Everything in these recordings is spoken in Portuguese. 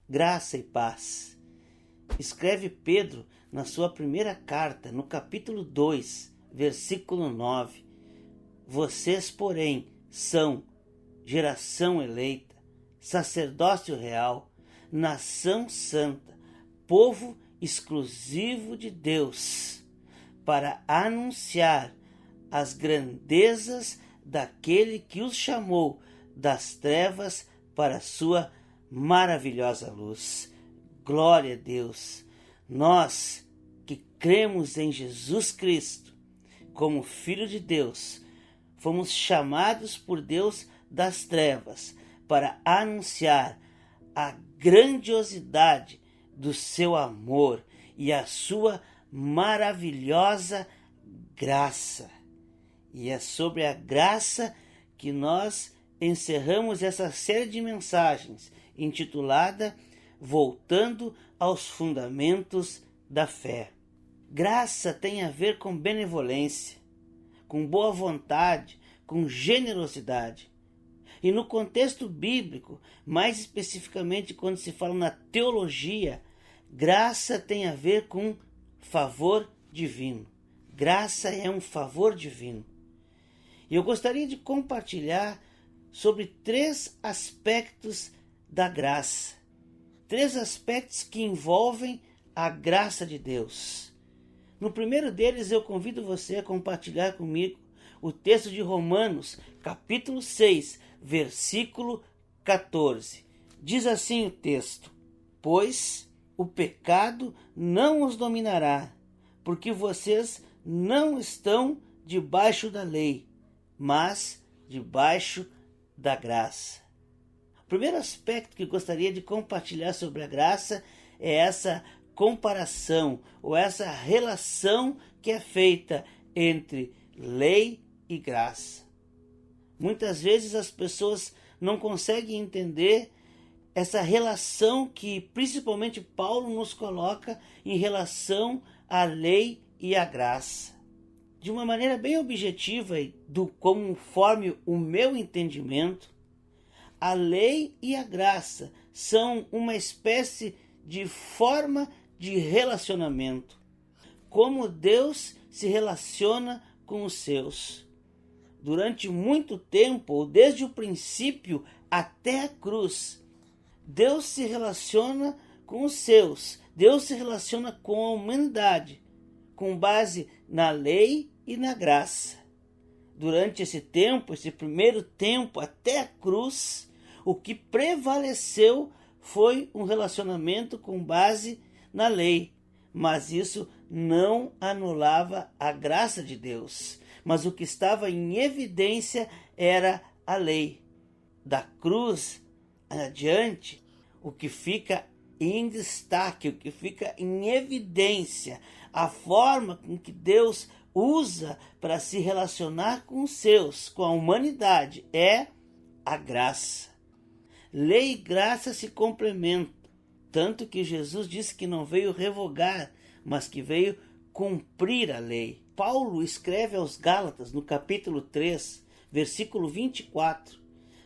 graça e paz. Escreve Pedro na sua primeira carta, no capítulo 2, versículo 9. Vocês, porém, são geração eleita, sacerdócio real, nação santa, povo exclusivo de Deus, para anunciar as grandezas daquele que os chamou das trevas para a sua maravilhosa luz. Glória a Deus! Nós que cremos em Jesus Cristo como Filho de Deus, fomos chamados por Deus das trevas para anunciar a grandiosidade do seu amor e a sua maravilhosa graça. E é sobre a graça que nós encerramos essa série de mensagens intitulada Voltando aos Fundamentos da Fé. Graça tem a ver com benevolência, com boa vontade, com generosidade. E no contexto bíblico, mais especificamente quando se fala na teologia, graça tem a ver com favor divino. Graça é um favor divino. E eu gostaria de compartilhar sobre 3 aspectos da graça. 3 aspectos que envolvem a graça de Deus. No primeiro deles, eu convido você a compartilhar comigo o texto de Romanos, capítulo 6, versículo 14. Diz assim o texto: Pois o pecado não os dominará, porque vocês não estão debaixo da lei, mas debaixo da graça. O primeiro aspecto que gostaria de compartilhar sobre a graça é essa comparação, ou essa relação que é feita entre lei e graça. Muitas vezes as pessoas não conseguem entender essa relação que principalmente Paulo nos coloca em relação à lei e à graça. De uma maneira bem objetiva, conforme o meu entendimento, a lei e a graça são uma espécie de forma de relacionamento. Como Deus se relaciona com os seus. Durante muito tempo, ou desde o princípio até a cruz, Deus se relaciona com os seus. Deus se relaciona com a humanidade, com base na lei e na graça. Durante esse tempo, esse primeiro tempo até a cruz, o que prevaleceu foi um relacionamento com base na lei. Mas isso não anulava a graça de Deus. Mas o que estava em evidência era a lei. Da cruz adiante, o que fica em destaque, o que fica em evidência, a forma com que Deus usa para se relacionar com os seus, com a humanidade, é a graça. Lei e graça se complementam, tanto que Jesus disse que não veio revogar, mas que veio cumprir a lei. Paulo escreve aos Gálatas, no capítulo 3, versículo 24,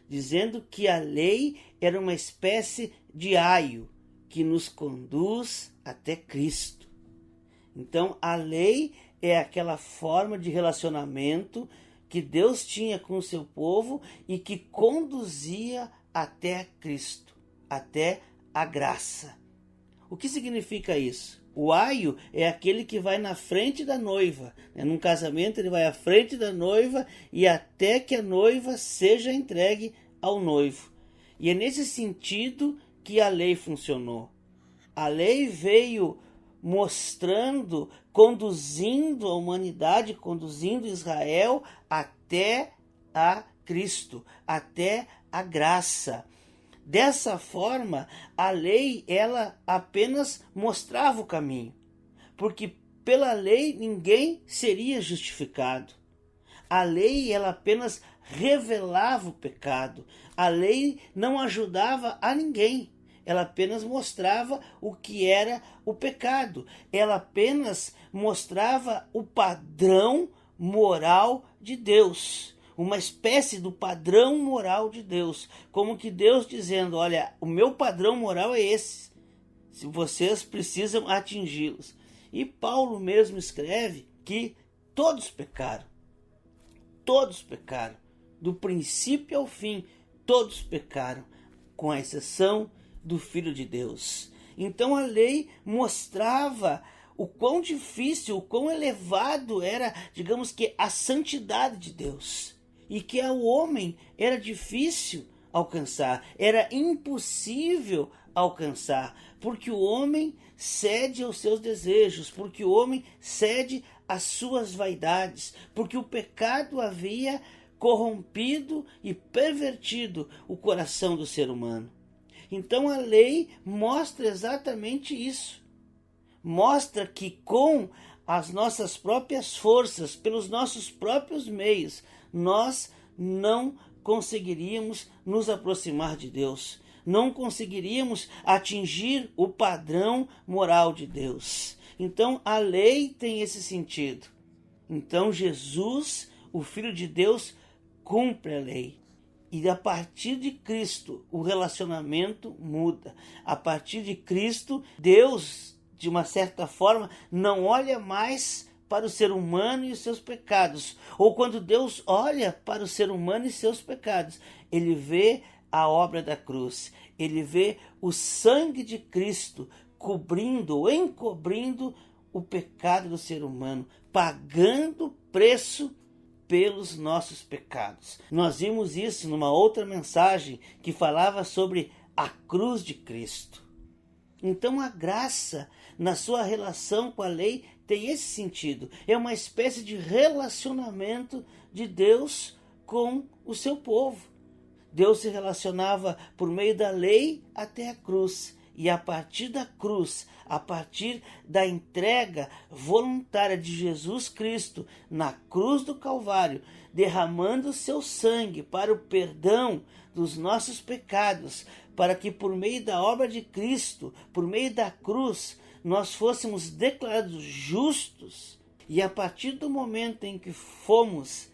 dizendo que a lei era uma espécie de aio que nos conduz até Cristo. Então, a lei é aquela forma de relacionamento que Deus tinha com o seu povo e que conduzia até Cristo, até a graça. O que significa isso? O aio é aquele que vai na frente da noiva. Num casamento ele vai à frente da noiva e até que a noiva seja entregue ao noivo. E é nesse sentido que a lei funcionou. A lei veio mostrando, conduzindo a humanidade, conduzindo Israel até a Cristo, até a graça. Dessa forma, a lei ela apenas mostrava o caminho, porque pela lei ninguém seria justificado. A lei ela apenas revelava o pecado. A lei não ajudava a ninguém. Ela apenas mostrava o que era o pecado. Ela apenas mostrava o padrão moral de Deus. uma espécie do padrão moral de Deus, como que Deus dizendo, olha, o meu padrão moral é esse, se vocês precisam atingi-los. E Paulo mesmo escreve que todos pecaram, do princípio ao fim, todos pecaram, com a exceção do Filho de Deus. Então a lei mostrava o quão difícil, o quão elevado era, digamos que, a santidade de Deus. E que ao homem era difícil alcançar, era impossível alcançar, porque o homem cede aos seus desejos, porque o homem cede às suas vaidades, porque o pecado havia corrompido e pervertido o coração do ser humano. Então a lei mostra exatamente isso. Mostra que com as nossas próprias forças, pelos nossos próprios meios, nós não conseguiríamos nos aproximar de Deus. Não conseguiríamos atingir o padrão moral de Deus. Então a lei tem esse sentido. Então Jesus, o Filho de Deus, cumpre a lei. E a partir de Cristo, o relacionamento muda. A partir de Cristo, Deus, de uma certa forma, não olha mais para o ser humano e os seus pecados. Ou quando Deus olha para o ser humano e seus pecados, ele vê a obra da cruz. Ele vê o sangue de Cristo cobrindo ou encobrindo o pecado do ser humano, pagando o preço pelos nossos pecados. Nós vimos isso numa outra mensagem que falava sobre a cruz de Cristo. Então a graça, na sua relação com a lei, tem esse sentido. É uma espécie de relacionamento de Deus com o seu povo. Deus se relacionava por meio da lei até a cruz. E a partir da cruz, a partir da entrega voluntária de Jesus Cristo na cruz do Calvário, derramando o seu sangue para o perdão dos nossos pecados, para que por meio da obra de Cristo, por meio da cruz, nós fôssemos declarados justos. E a partir do momento em que fomos,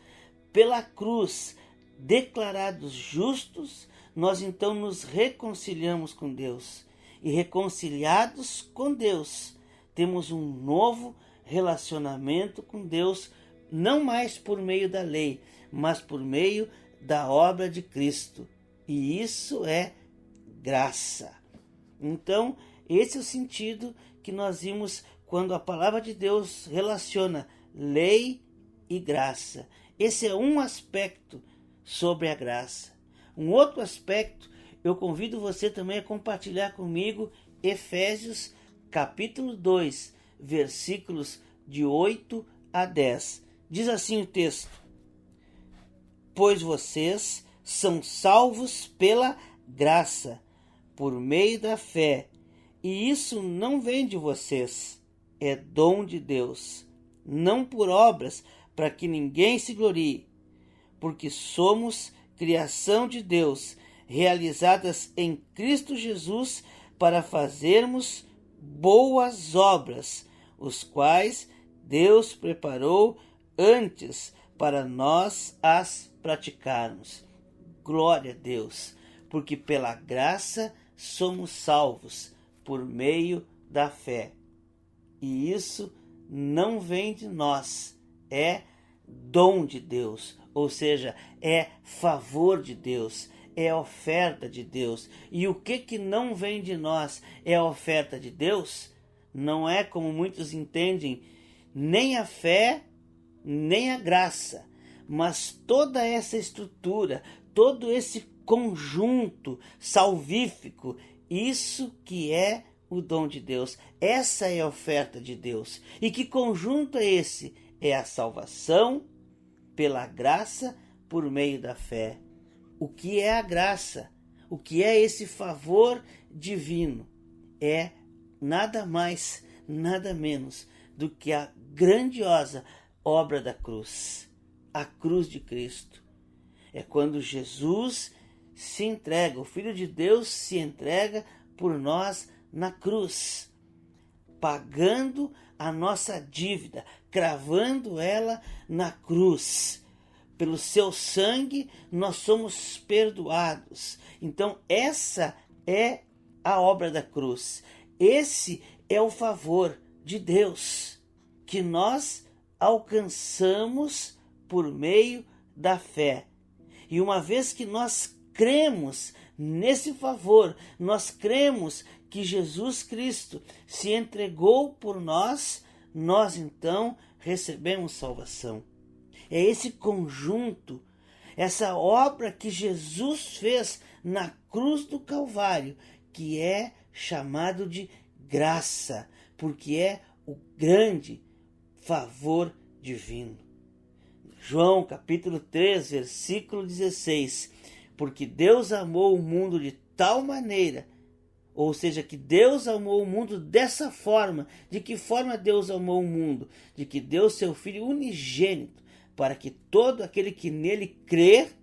pela cruz, declarados justos, nós então nos reconciliamos com Deus. E reconciliados com Deus, temos um novo relacionamento com Deus, não mais por meio da lei, mas por meio da obra de Cristo. E isso é graça. Então, esse é o sentido que nós vimos quando a palavra de Deus relaciona lei e graça. Esse é um aspecto sobre a graça. Um outro aspecto, eu convido você também a compartilhar comigo Efésios capítulo 2, versículos de 8 a 10. Diz assim o texto: pois vocês são salvos pela graça, por meio da fé, e isso não vem de vocês, é dom de Deus, não por obras, para que ninguém se glorie, porque somos criação de Deus, realizadas em Cristo Jesus para fazermos boas obras, os quais Deus preparou antes para nós as praticarmos. Glória a Deus, porque pela graça somos salvos por meio da fé. E isso não vem de nós, é dom de Deus, ou seja, é favor de Deus, é oferta de Deus. E o que não vem de nós é a oferta de Deus? Não é, como muitos entendem, nem a fé, nem a graça, mas toda essa estrutura, todo esse conjunto salvífico, isso que é o dom de Deus. Essa é a oferta de Deus. E que conjunto é esse? É a salvação pela graça por meio da fé. O que é a graça? O que é esse favor divino? É nada mais, nada menos do que a grandiosa obra da cruz, a cruz de Cristo. É quando Jesus se entrega, o Filho de Deus se entrega por nós na cruz, pagando a nossa dívida, cravando ela na cruz, pelo seu sangue nós somos perdoados. Então essa é a obra da cruz. Esse é o favor de Deus que nós alcançamos por meio da fé. E uma vez que nós cremos nesse favor, nós cremos que Jesus Cristo se entregou por nós, nós então recebemos salvação. É esse conjunto, essa obra que Jesus fez na cruz do Calvário, que é chamado de graça, porque é o grande favor divino. João capítulo 3, versículo 16. Porque Deus amou o mundo de tal maneira, ou seja, que Deus amou o mundo dessa forma. De que forma Deus amou o mundo? De que deu seu Filho unigênito, para que todo aquele que nele crer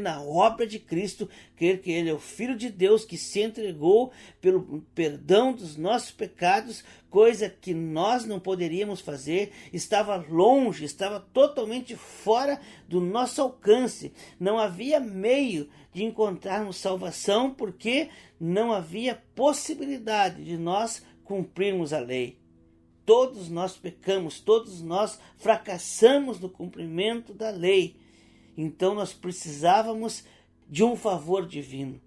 na obra de Cristo, crer que ele é o Filho de Deus que se entregou pelo perdão dos nossos pecados, coisa que nós não poderíamos fazer, estava longe, estava totalmente fora do nosso alcance. Não havia meio de encontrarmos salvação, porque não havia possibilidade de nós cumprirmos a lei. Todos nós pecamos, todos nós fracassamos no cumprimento da lei. Então nós precisávamos de um favor divino.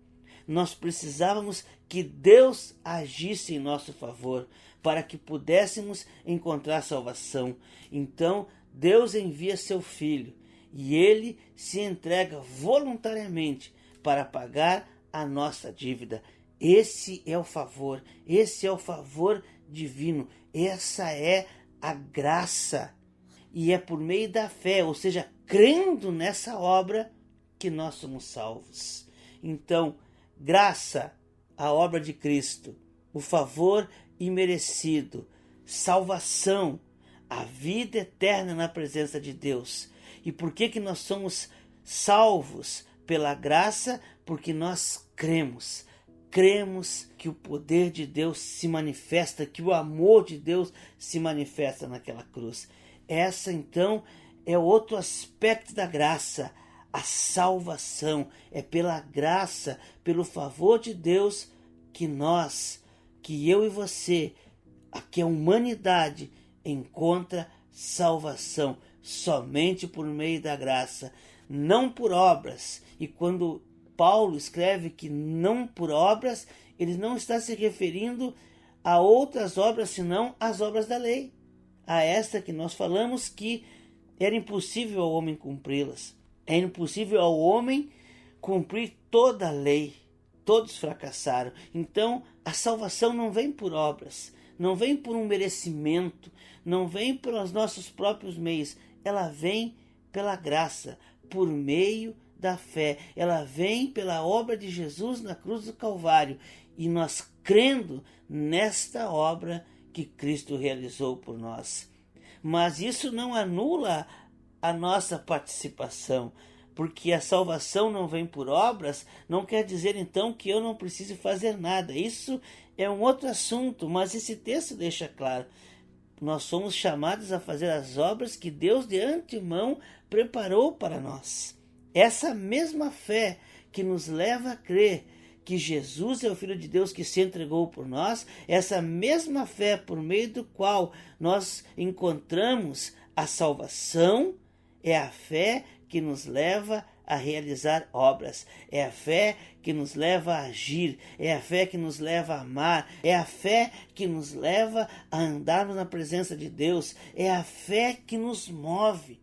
Nós precisávamos que Deus agisse em nosso favor para que pudéssemos encontrar salvação. Então Deus envia seu Filho e ele se entrega voluntariamente para pagar a nossa dívida. Esse é o favor divino, essa é a graça. E é por meio da fé, ou seja, crendo nessa obra, que nós somos salvos. Então, graça, a obra de Cristo, o favor imerecido, salvação, a vida eterna na presença de Deus. E por que nós somos salvos pela graça? Porque nós cremos. Cremos que o poder de Deus se manifesta, que o amor de Deus se manifesta naquela cruz. Essa então é outro aspecto da graça, a salvação. É pela graça, pelo favor de Deus que eu e você, que a humanidade encontra salvação, somente por meio da graça, não por obras. E quando Paulo escreve que não por obras, ele não está se referindo a outras obras senão as obras da lei. A esta que nós falamos que era impossível ao homem cumpri-las. É impossível ao homem cumprir toda a lei. Todos fracassaram. Então, a salvação não vem por obras, não vem por um merecimento, não vem pelos nossos próprios meios. Ela vem pela graça, por meio da fé. Ela vem pela obra de Jesus na cruz do Calvário. E nós crendo nesta obra que Cristo realizou por nós. Mas isso não anula a nossa participação, porque a salvação não vem por obras, não quer dizer então que eu não preciso fazer nada. Isso é um outro assunto, mas esse texto deixa claro. Nós somos chamados a fazer as obras que Deus de antemão preparou para nós. Essa mesma fé que nos leva a crer que Jesus é o Filho de Deus que se entregou por nós, essa mesma fé por meio do qual nós encontramos a salvação, é a fé que nos leva a realizar obras, é a fé que nos leva a agir, é a fé que nos leva a amar, é a fé que nos leva a andarmos na presença de Deus, é a fé que nos move,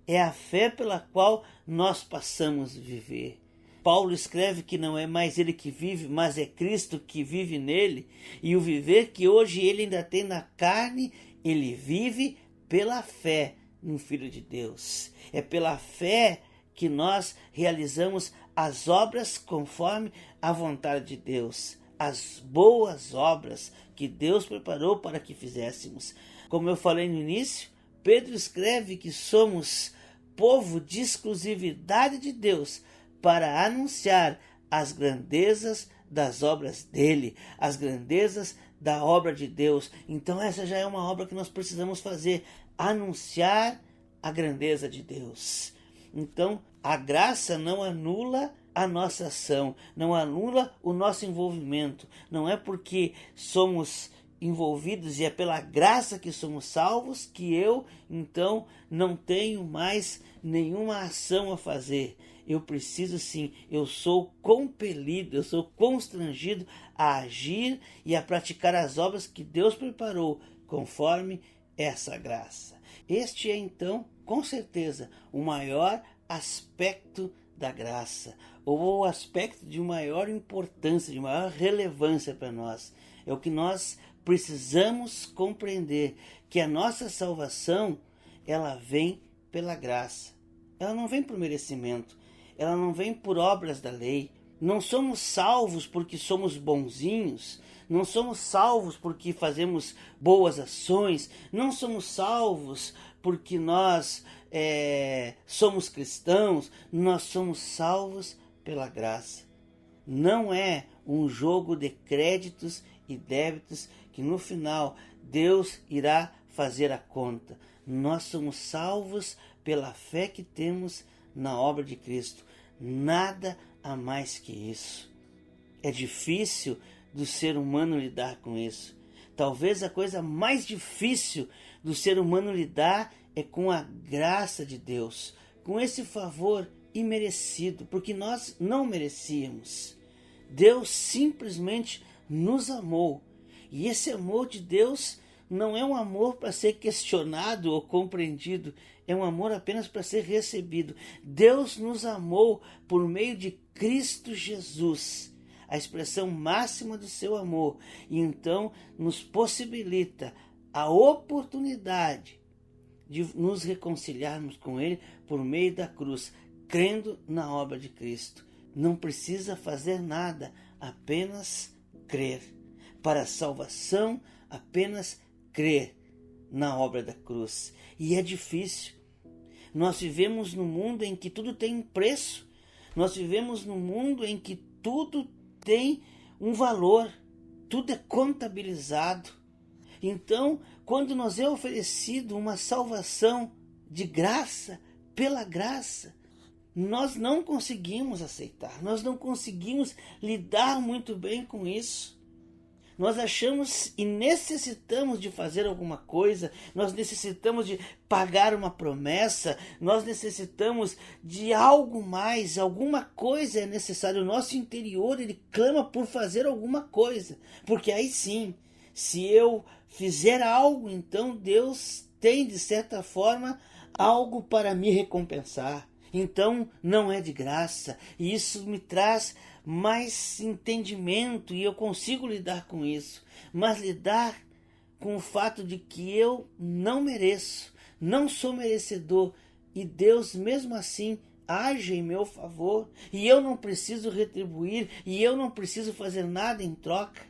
é a fé pela qual nós passamos a viver. Paulo escreve que não é mais ele que vive, mas é Cristo que vive nele. E o viver que hoje ele ainda tem na carne, ele vive pela fé no Filho de Deus. É pela fé que nós realizamos as obras conforme a vontade de Deus. As boas obras que Deus preparou para que fizéssemos. Como eu falei no início, Pedro escreve que somos povo de exclusividade de Deus, para anunciar as grandezas das obras dele, as grandezas da obra de Deus. Então essa já é uma obra que nós precisamos fazer, anunciar a grandeza de Deus. Então, a graça não anula a nossa ação, não anula o nosso envolvimento. Não é porque somos envolvidos e é pela graça que somos salvos que eu, então, não tenho mais nenhuma ação a fazer. Eu preciso sim, eu sou compelido, eu sou constrangido a agir e a praticar as obras que Deus preparou conforme essa graça. Este é então, com certeza, o maior aspecto da graça, ou o aspecto de maior importância, de maior relevância para nós. É o que nós precisamos compreender, que a nossa salvação, ela vem pela graça. Ela não vem por merecimento, ela não vem por obras da lei. Não somos salvos porque somos bonzinhos, não somos salvos porque fazemos boas ações, não somos salvos porque nós somos cristãos, nós somos salvos pela graça. Não é um jogo de créditos e débitos que no final Deus irá fazer a conta. Nós somos salvos pela fé que temos na obra de Cristo. Nada a mais que isso. É difícil do ser humano lidar com isso. Talvez a coisa mais difícil do ser humano lidar é com a graça de Deus, com esse favor imerecido, porque nós não merecíamos. Deus simplesmente nos amou. E esse amor de Deus não é um amor para ser questionado ou compreendido, é um amor apenas para ser recebido. Deus nos amou por meio de Cristo Jesus, a expressão máxima do seu amor, e então nos possibilita a oportunidade de nos reconciliarmos com Ele por meio da cruz, crendo na obra de Cristo. Não precisa fazer nada, apenas crer. Para a salvação, apenas crer na obra da cruz. E é difícil. Nós vivemos num mundo em que tudo tem um preço. Nós vivemos num mundo em que tudo tem um valor. Tudo é contabilizado. Então, quando nos é oferecido uma salvação de graça, pela graça, nós não conseguimos aceitar. Nós não conseguimos lidar muito bem com isso. Nós achamos e necessitamos de fazer alguma coisa, nós necessitamos de pagar uma promessa, nós necessitamos de algo mais, alguma coisa é necessário. O nosso interior, ele clama por fazer alguma coisa, porque aí sim, se eu fizer algo, então Deus tem, de certa forma, algo para me recompensar. Então não é de graça, e isso me traz mais entendimento e eu consigo lidar com isso. Mas lidar com o fato de que eu não mereço, não sou merecedor, e Deus mesmo assim age em meu favor, e eu não preciso retribuir, e eu não preciso fazer nada em troca.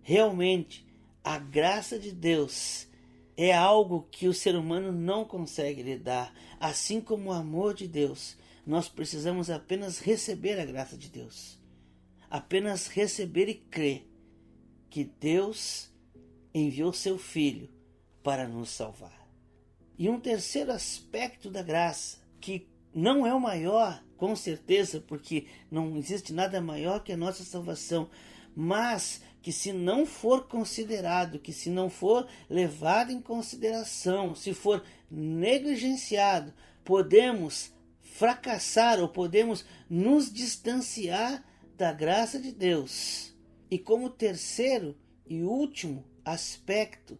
Realmente, a graça de Deus é algo que o ser humano não consegue lidar. Assim como o amor de Deus, nós precisamos apenas receber a graça de Deus. Apenas receber e crer que Deus enviou seu Filho para nos salvar. E um terceiro aspecto da graça, que não é o maior, com certeza, porque não existe nada maior que a nossa salvação, mas que se não for considerado, que se não for levado em consideração, se for negligenciado, podemos fracassar ou podemos nos distanciar da graça de Deus. E como terceiro e último aspecto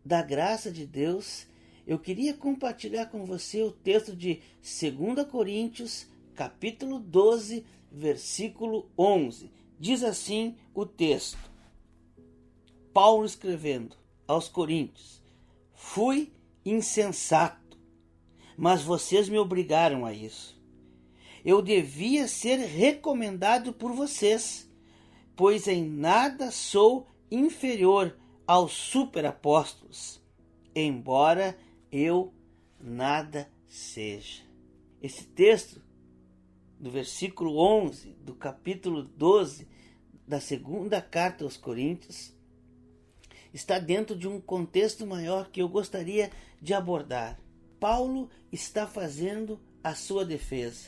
da graça de Deus, eu queria compartilhar com você o texto de 2 Coríntios, capítulo 12, versículo 11. Diz assim o texto. Paulo escrevendo aos Coríntios: fui insensato, mas vocês me obrigaram a isso. Eu devia ser recomendado por vocês, pois em nada sou inferior aos superapóstolos, embora eu nada seja. Esse texto do versículo 11 do capítulo 12 da segunda carta aos Coríntios está dentro de um contexto maior que eu gostaria de abordar. Paulo está fazendo a sua defesa.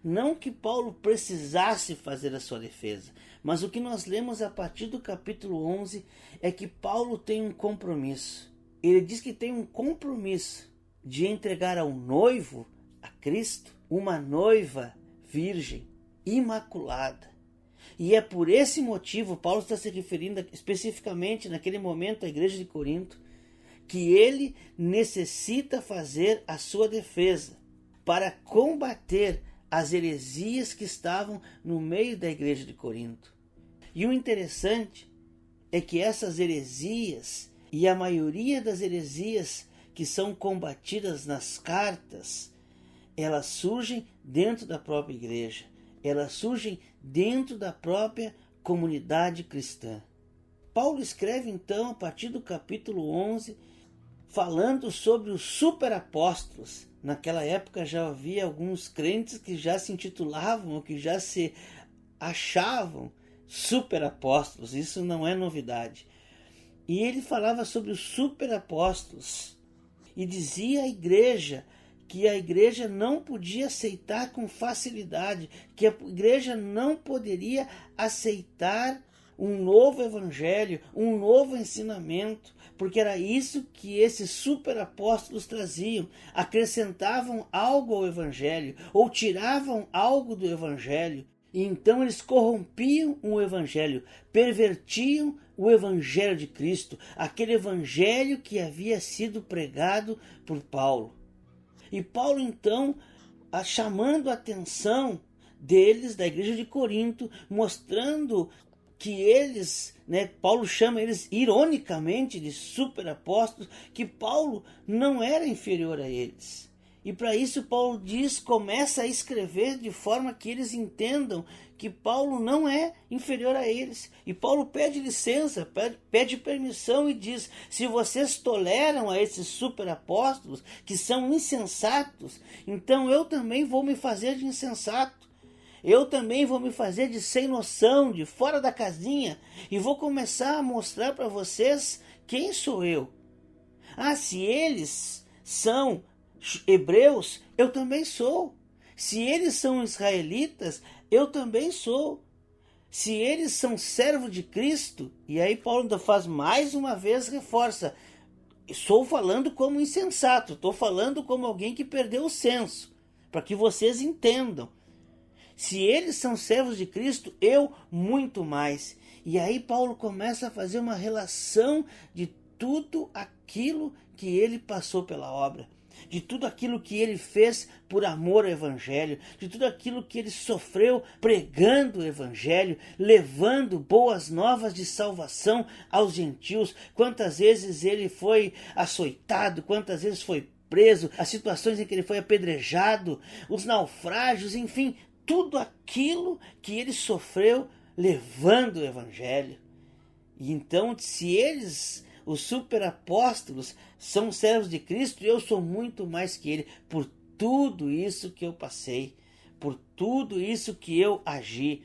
Não que Paulo precisasse fazer a sua defesa, mas o que nós lemos a partir do capítulo 11 é que Paulo tem um compromisso. Ele diz que tem um compromisso de entregar ao noivo, a Cristo, uma noiva virgem, imaculada. E é por esse motivo, Paulo está se referindo especificamente naquele momento à igreja de Corinto, que ele necessita fazer a sua defesa para combater as heresias que estavam no meio da igreja de Corinto. E o interessante é que essas heresias, e a maioria das heresias que são combatidas nas cartas, elas surgem dentro da própria igreja, elas surgem dentro da própria comunidade cristã. Paulo escreve então a partir do capítulo 11, falando sobre os superapóstolos. Naquela época já havia alguns crentes que já se intitulavam, ou que já se achavam superapóstolos. Isso não é novidade. E ele falava sobre os superapóstolos e dizia à igreja que a igreja não podia aceitar com facilidade, que a igreja não poderia aceitar um novo evangelho, um novo ensinamento, porque era isso que esses superapóstolos traziam. Acrescentavam algo ao evangelho, ou tiravam algo do evangelho, e então eles corrompiam o evangelho, pervertiam o evangelho de Cristo, aquele evangelho que havia sido pregado por Paulo. E Paulo então, chamando a atenção deles, da igreja de Corinto, mostrando que eles, Paulo chama eles ironicamente de superapóstolos, que Paulo não era inferior a eles. E para isso Paulo começa a escrever de forma que eles entendam que Paulo não é inferior a eles. E Paulo pede licença, pede permissão e diz: se vocês toleram a esses superapóstolos que são insensatos, então eu também vou me fazer de insensato. Eu também vou me fazer de sem noção, de fora da casinha, e vou começar a mostrar para vocês quem sou eu. Se eles são hebreus, eu também sou. Se eles são israelitas, eu também sou. Se eles são servos de Cristo, e aí Paulo ainda faz mais uma vez, reforça: estou falando como insensato, estou falando como alguém que perdeu o senso, para que vocês entendam. Se eles são servos de Cristo, eu muito mais. E aí Paulo começa a fazer uma relação de tudo aquilo que ele passou pela obra, de tudo aquilo que ele fez por amor ao evangelho, de tudo aquilo que ele sofreu pregando o evangelho, levando boas novas de salvação aos gentios. Quantas vezes ele foi açoitado, quantas vezes foi preso, as situações em que ele foi apedrejado, os naufrágios, enfim, tudo aquilo que ele sofreu levando o evangelho. E então, se eles, os superapóstolos, são servos de Cristo, eu sou muito mais que ele, por tudo isso que eu passei, por tudo isso que eu agi.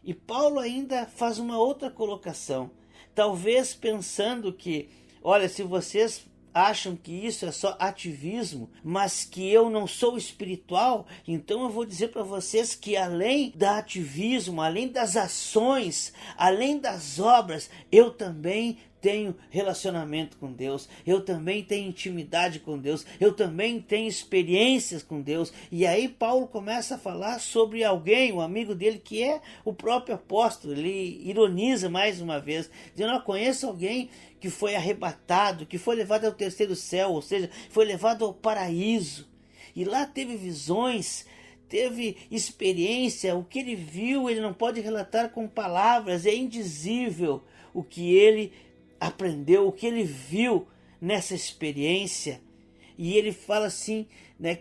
E Paulo ainda faz uma outra colocação, talvez pensando que, olha, se vocês acham que isso é só ativismo, mas que eu não sou espiritual, então eu vou dizer para vocês que além do ativismo, além das ações, além das obras, eu também tenho relacionamento com Deus, eu também tenho intimidade com Deus, eu também tenho experiências com Deus. E aí Paulo começa a falar sobre alguém, um amigo dele, que é o próprio apóstolo. Ele ironiza mais uma vez, dizendo: eu conheço alguém que foi arrebatado, que foi levado ao terceiro céu, ou seja, foi levado ao paraíso, e lá teve visões, teve experiência. O que ele viu ele não pode relatar com palavras, é indizível o que ele aprendeu, o que ele viu nessa experiência. E ele fala assim,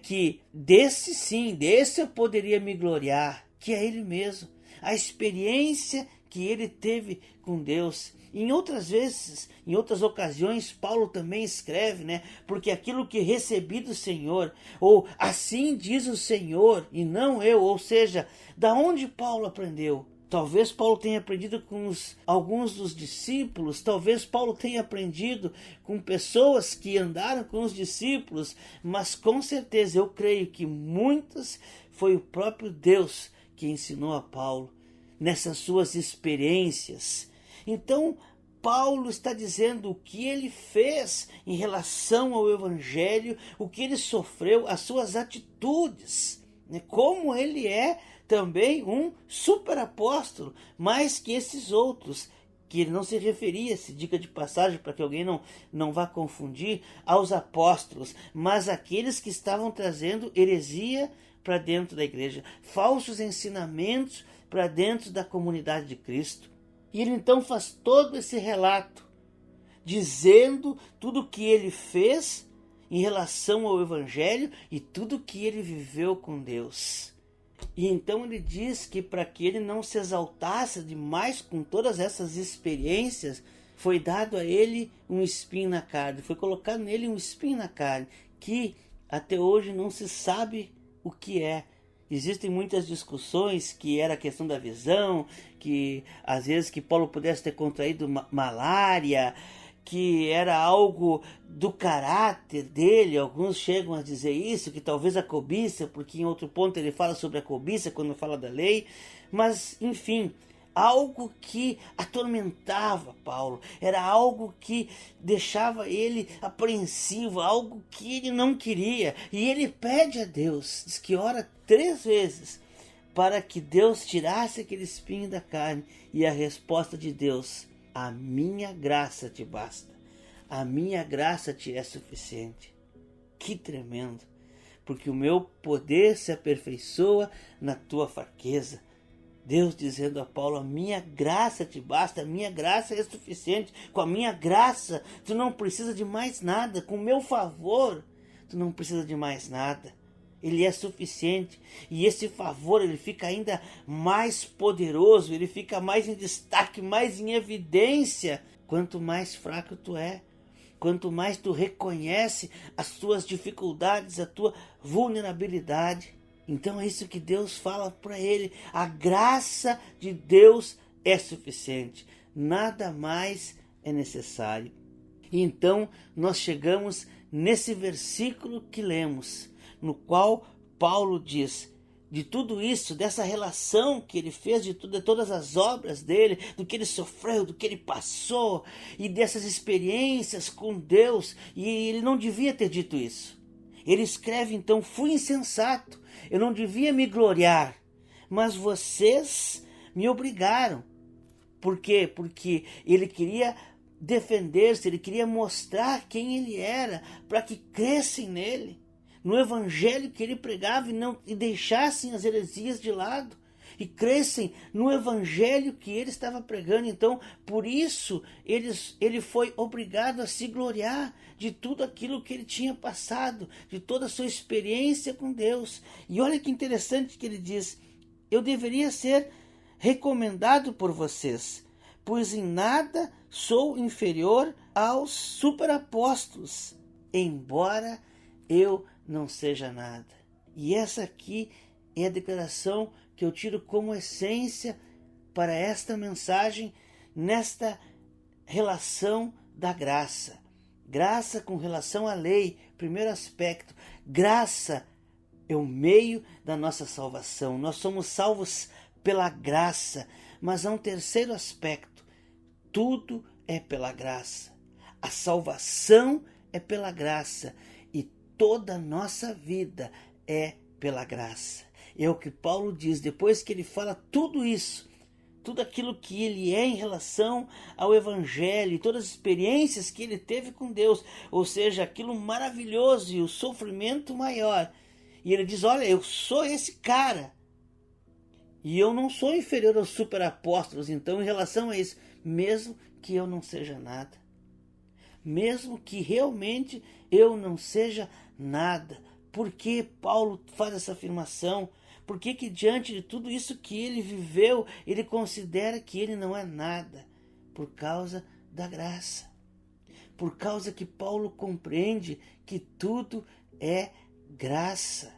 que desse eu poderia me gloriar, que é ele mesmo, a experiência que ele teve com Deus. Em outras vezes, em outras ocasiões, Paulo também escreve, porque aquilo que recebi do Senhor, ou assim diz o Senhor e não eu, ou seja, da onde Paulo aprendeu? Talvez Paulo tenha aprendido com alguns dos discípulos, talvez Paulo tenha aprendido com pessoas que andaram com os discípulos, mas com certeza eu creio que muitas foi o próprio Deus que ensinou a Paulo nessas suas experiências. Então, Paulo está dizendo o que ele fez em relação ao Evangelho, o que ele sofreu, as suas atitudes, né? Como ele é também um super apóstolo, mais que esses outros, que ele não se referia, se diga de passagem, para que alguém não vá confundir, aos apóstolos, mas aqueles que estavam trazendo heresia para dentro da igreja, falsos ensinamentos para dentro da comunidade de Cristo. E ele então faz todo esse relato, dizendo tudo o que ele fez em relação ao Evangelho e tudo o que ele viveu com Deus. E então ele diz que para que ele não se exaltasse demais com todas essas experiências, foi dado a ele um espinho na carne, foi colocado nele um espinho na carne, que até hoje não se sabe o que é. Existem muitas discussões que era a questão da visão, que às vezes que Paulo pudesse ter contraído malária, que era algo do caráter dele. Alguns chegam a dizer isso, que talvez a cobiça, porque em outro ponto ele fala sobre a cobiça quando fala da lei, mas enfim, algo que atormentava Paulo, era algo que deixava ele apreensivo, algo que ele não queria, e ele pede a Deus, diz que ora 3 vezes para que Deus tirasse aquele espinho da carne, e a resposta de Deus: a minha graça te basta, a minha graça te é suficiente. Que tremendo, porque o meu poder se aperfeiçoa na tua fraqueza. Deus dizendo a Paulo: a minha graça te basta, a minha graça é suficiente, com a minha graça tu não precisa de mais nada, com o meu favor tu não precisa de mais nada. Ele é suficiente, e esse favor ele fica ainda mais poderoso, ele fica mais em destaque, mais em evidência, quanto mais fraco tu é, quanto mais tu reconhece as tuas dificuldades, a tua vulnerabilidade. Então é isso que Deus fala para ele: a graça de Deus é suficiente, nada mais é necessário. E então nós chegamos nesse versículo que lemos, no qual Paulo diz de tudo isso, dessa relação que ele fez, de todas as obras dele, do que ele sofreu, do que ele passou, e dessas experiências com Deus, e ele não devia ter dito isso. Ele escreve então: fui insensato, eu não devia me gloriar, mas vocês me obrigaram. Por quê? Porque ele queria defender-se, ele queria mostrar quem ele era, para que crescem nele, no evangelho que ele pregava, e deixassem as heresias de lado, e crescem no evangelho que ele estava pregando. Então, por isso, ele foi obrigado a se gloriar de tudo aquilo que ele tinha passado, de toda a sua experiência com Deus. E olha que interessante que ele diz: eu deveria ser recomendado por vocês, pois em nada sou inferior aos superapóstolos, embora eu não seja nada. E essa aqui é a declaração que eu tiro como essência para esta mensagem, nesta relação da graça. Graça com relação à lei, primeiro aspecto. Graça é o meio da nossa salvação. Nós somos salvos pela graça, mas há um terceiro aspecto: tudo é pela graça. A salvação é pela graça, e toda a nossa vida é pela graça. É o que Paulo diz depois que ele fala tudo isso, tudo aquilo que ele é em relação ao evangelho, todas as experiências que ele teve com Deus, ou seja, aquilo maravilhoso e o sofrimento maior. E ele diz: olha, eu sou esse cara, e eu não sou inferior aos superapóstolos. Então, em relação a isso, mesmo que eu não seja nada, mesmo que realmente eu não seja nada. Por que Paulo faz essa afirmação? Por que diante de tudo isso que ele viveu, ele considera que ele não é nada? Por causa da graça. Por causa que Paulo compreende que tudo é graça.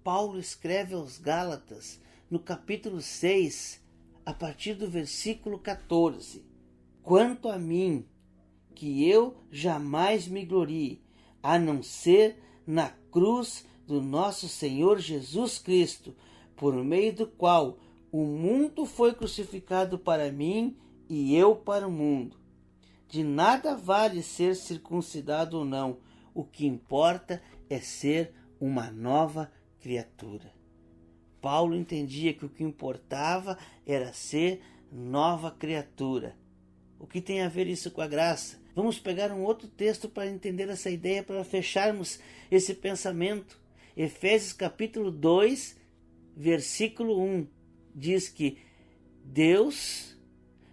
Paulo escreve aos Gálatas, no capítulo 6, a partir do versículo 14. Quanto a mim, que eu jamais me glorie, a não ser na cruz do nosso Senhor Jesus Cristo, por meio do qual o mundo foi crucificado para mim e eu para o mundo. De nada vale ser circuncidado ou não, o que importa é ser uma nova criatura. Paulo entendia que o que importava era ser nova criatura. O que tem a ver isso com a graça? Vamos pegar um outro texto para entender essa ideia, para fecharmos esse pensamento. Efésios capítulo 2, versículo 1, diz que Deus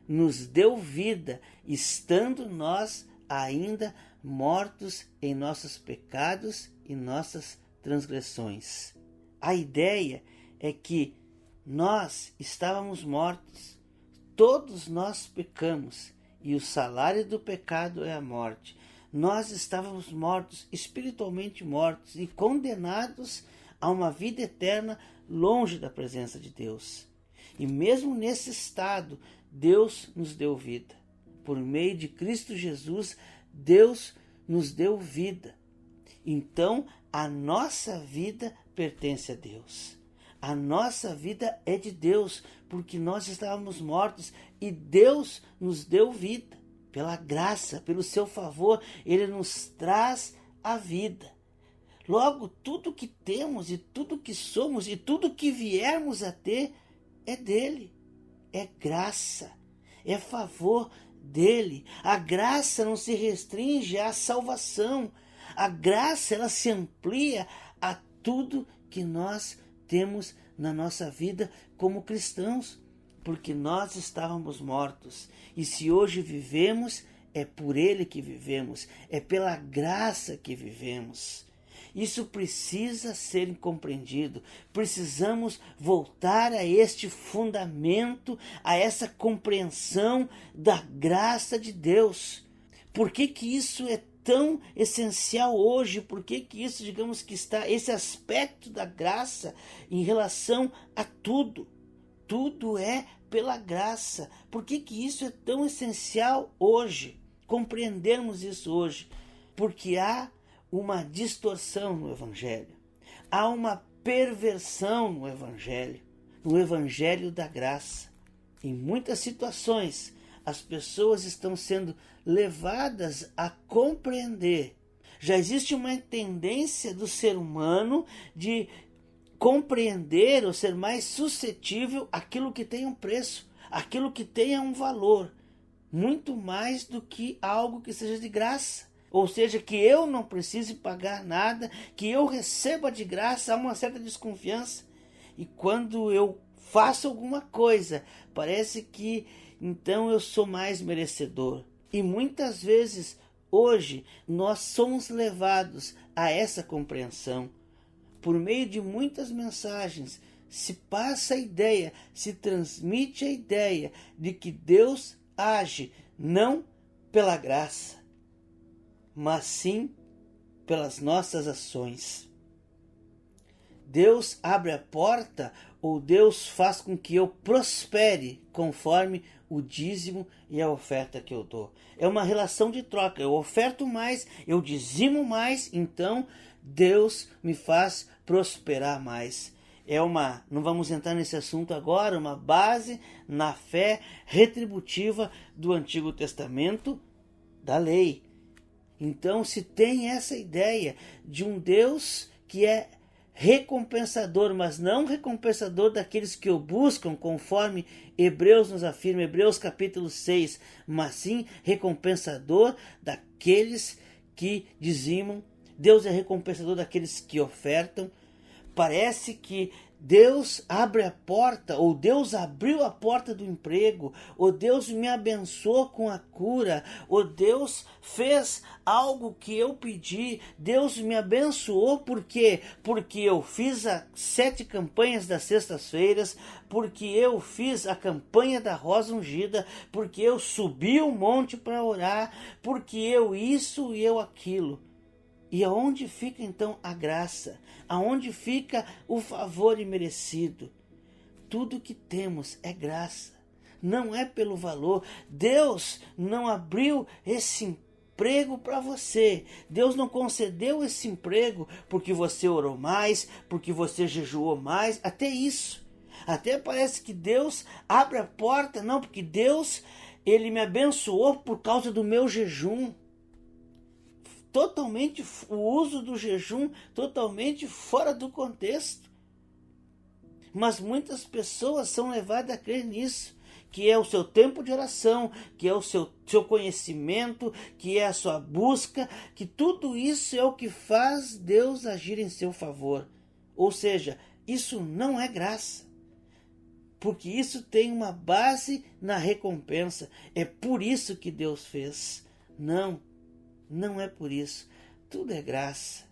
nos deu vida, estando nós ainda mortos em nossos pecados e nossas transgressões. A ideia é que nós estávamos mortos, todos nós pecamos, e o salário do pecado é a morte. Nós estávamos mortos, espiritualmente mortos e condenados a uma vida eterna longe da presença de Deus. E mesmo nesse estado, Deus nos deu vida. Por meio de Cristo Jesus, Deus nos deu vida. Então, a nossa vida pertence a Deus. A nossa vida é de Deus, porque nós estávamos mortos e Deus nos deu vida. Pela graça, pelo seu favor, Ele nos traz a vida. Logo, tudo que temos e tudo que somos e tudo que viermos a ter é dele. É graça, é favor dele. A graça não se restringe à salvação. A graça, ela se amplia a tudo que nós temos na nossa vida como cristãos, porque nós estávamos mortos. E se hoje vivemos, é por ele que vivemos, é pela graça que vivemos. Isso precisa ser compreendido. Precisamos voltar a este fundamento, a essa compreensão da graça de Deus. Por que que isso é tão essencial hoje? Por que que isso, digamos que está, esse aspecto da graça em relação a tudo? Tudo é pela graça. Por que que isso é tão essencial hoje? Compreendermos isso hoje. Porque há uma distorção no Evangelho. Há uma perversão no Evangelho da graça. Em muitas situações, as pessoas estão sendo levadas a compreender. Já existe uma tendência do ser humano de compreender ou ser mais suscetível àquilo que tem um preço, àquilo que tenha um valor, muito mais do que algo que seja de graça. Ou seja, que eu não precise pagar nada, que eu receba de graça. Há uma certa desconfiança. E quando eu faço alguma coisa, parece que então eu sou mais merecedor. E muitas vezes, hoje, nós somos levados a essa compreensão. Por meio de muitas mensagens, se passa a ideia, se transmite a ideia de que Deus age não pela graça, mas sim pelas nossas ações. Deus abre a porta ou Deus faz com que eu prospere conforme o dízimo e a oferta que eu dou. É uma relação de troca. Eu oferto mais, eu dizimo mais, então Deus me faz prosperar mais. Não vamos entrar nesse assunto agora, uma base na fé retributiva do Antigo Testamento, da lei. Então se tem essa ideia de um Deus que é recompensador, mas não recompensador daqueles que o buscam, conforme Hebreus nos afirma, Hebreus capítulo 6, mas sim recompensador daqueles que dizimam. Deus é recompensador daqueles que ofertam. Parece que Deus abre a porta, ou Deus abriu a porta do emprego, ou Deus me abençoou com a cura, ou Deus fez algo que eu pedi. Deus me abençoou por quê? Porque eu fiz as 7 campanhas das sextas-feiras, porque eu fiz a campanha da rosa ungida, porque eu subi o monte para orar, porque eu isso e eu aquilo. E aonde fica então a graça? Aonde fica o favor imerecido? Tudo que temos é graça. não é pelo valor. Deus não abriu esse emprego para você. Deus não concedeu esse emprego porque você orou mais, porque você jejuou mais, até isso. Até parece que Deus abre a porta, não, porque Deus, ele me abençoou por causa do meu jejum. Totalmente o uso do jejum, totalmente fora do contexto. Mas muitas pessoas são levadas a crer nisso, que é o seu tempo de oração, que é o seu conhecimento, que é a sua busca, que tudo isso é o que faz Deus agir em seu favor. Ou seja, isso não é graça, porque isso tem uma base na recompensa. É por isso que Deus fez. Não, não é por isso. Tudo é graça.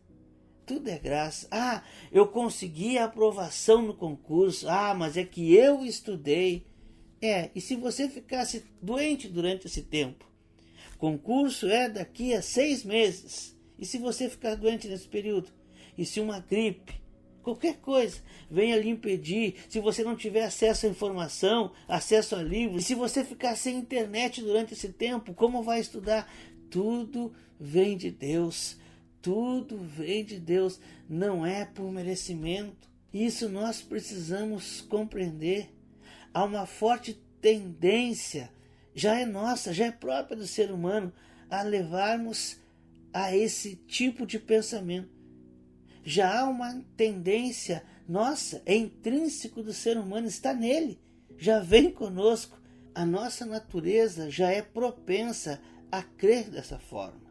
Tudo é graça. Ah, eu consegui a aprovação no concurso. Ah, mas é que eu estudei. E se você ficasse doente durante esse tempo? Concurso é daqui a 6 meses. E se você ficar doente nesse período? E se uma gripe, qualquer coisa, venha lhe impedir, se você não tiver acesso à informação, acesso a livros, e se você ficar sem internet durante esse tempo, como vai estudar? Tudo vem de Deus. Tudo vem de Deus, não é por merecimento. Isso nós precisamos compreender. Há uma forte tendência, já é nossa, já é própria do ser humano, a levarmos a esse tipo de pensamento. Já há uma tendência nossa, é intrínseco do ser humano, está nele, já vem conosco. A nossa natureza já é propensa a crer dessa forma,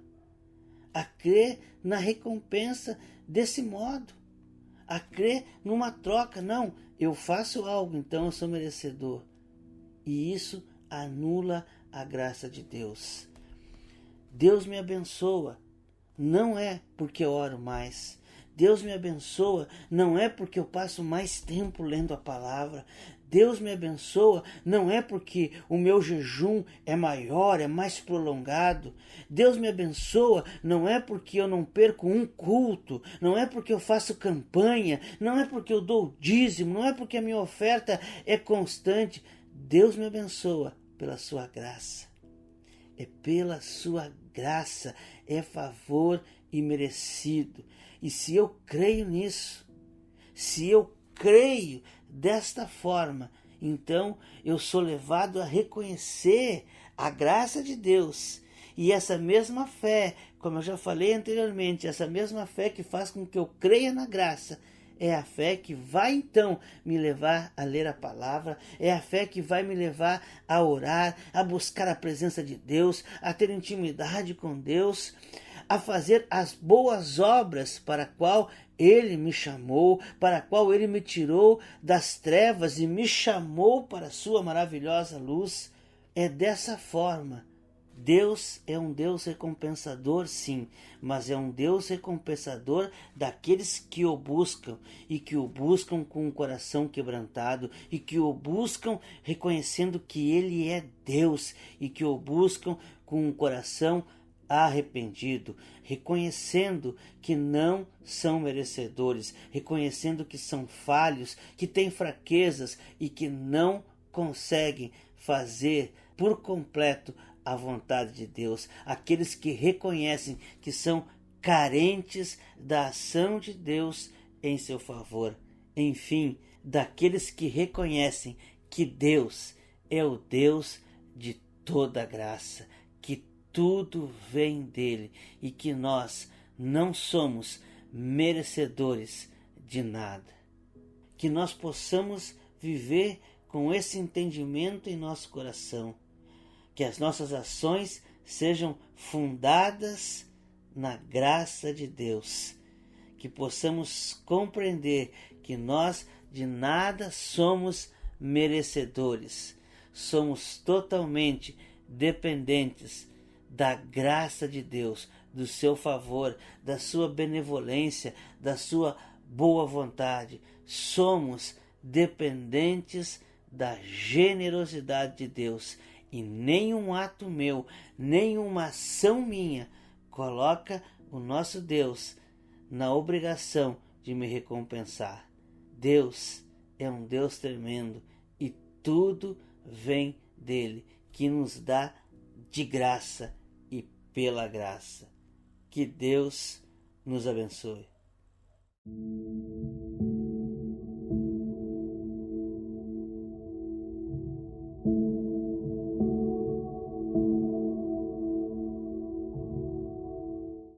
a crer na recompensa desse modo, a crer numa troca. Não, eu faço algo, então eu sou merecedor. E isso anula a graça de Deus. Deus me abençoa, não é porque eu oro mais. Deus me abençoa, não é porque eu passo mais tempo lendo a palavra. Deus me abençoa, não é porque o meu jejum é maior, é mais prolongado. Deus me abençoa, não é porque eu não perco um culto, não é porque eu faço campanha, não é porque eu dou dízimo, não é porque a minha oferta é constante. Deus me abençoa pela sua graça. É pela sua graça, é favor imerecido. E se eu creio nisso, se eu creio desta forma, então eu sou levado a reconhecer a graça de Deus. E essa mesma fé, como eu já falei anteriormente, essa mesma fé que faz com que eu creia na graça, é a fé que vai então me levar a ler a palavra, é a fé que vai me levar a orar, a buscar a presença de Deus, a ter intimidade com Deus, a fazer as boas obras para a qual Ele me chamou, para a qual Ele me tirou das trevas e me chamou para a sua maravilhosa luz. É dessa forma. Deus é um Deus recompensador, sim, mas é um Deus recompensador daqueles que o buscam e que o buscam com o coração quebrantado e que o buscam reconhecendo que Ele é Deus e que o buscam com o coração arrependido, reconhecendo que não são merecedores, reconhecendo que são falhos, que têm fraquezas e que não conseguem fazer por completo a vontade de Deus. Aqueles que reconhecem que são carentes da ação de Deus em seu favor. Enfim, daqueles que reconhecem que Deus é o Deus de toda graça, que tudo vem dele e que nós não somos merecedores de nada. Que nós possamos viver com esse entendimento em nosso coração, que as nossas ações sejam fundadas na graça de Deus, que possamos compreender que nós de nada somos merecedores, somos totalmente dependentes da graça de Deus, do seu favor, da sua benevolência, da sua boa vontade. Somos dependentes da generosidade de Deus. E nenhum ato meu, nenhuma ação minha coloca o nosso Deus na obrigação de me recompensar. Deus é um Deus tremendo e tudo vem dele, que nos dá de graça e pela graça. Que Deus nos abençoe.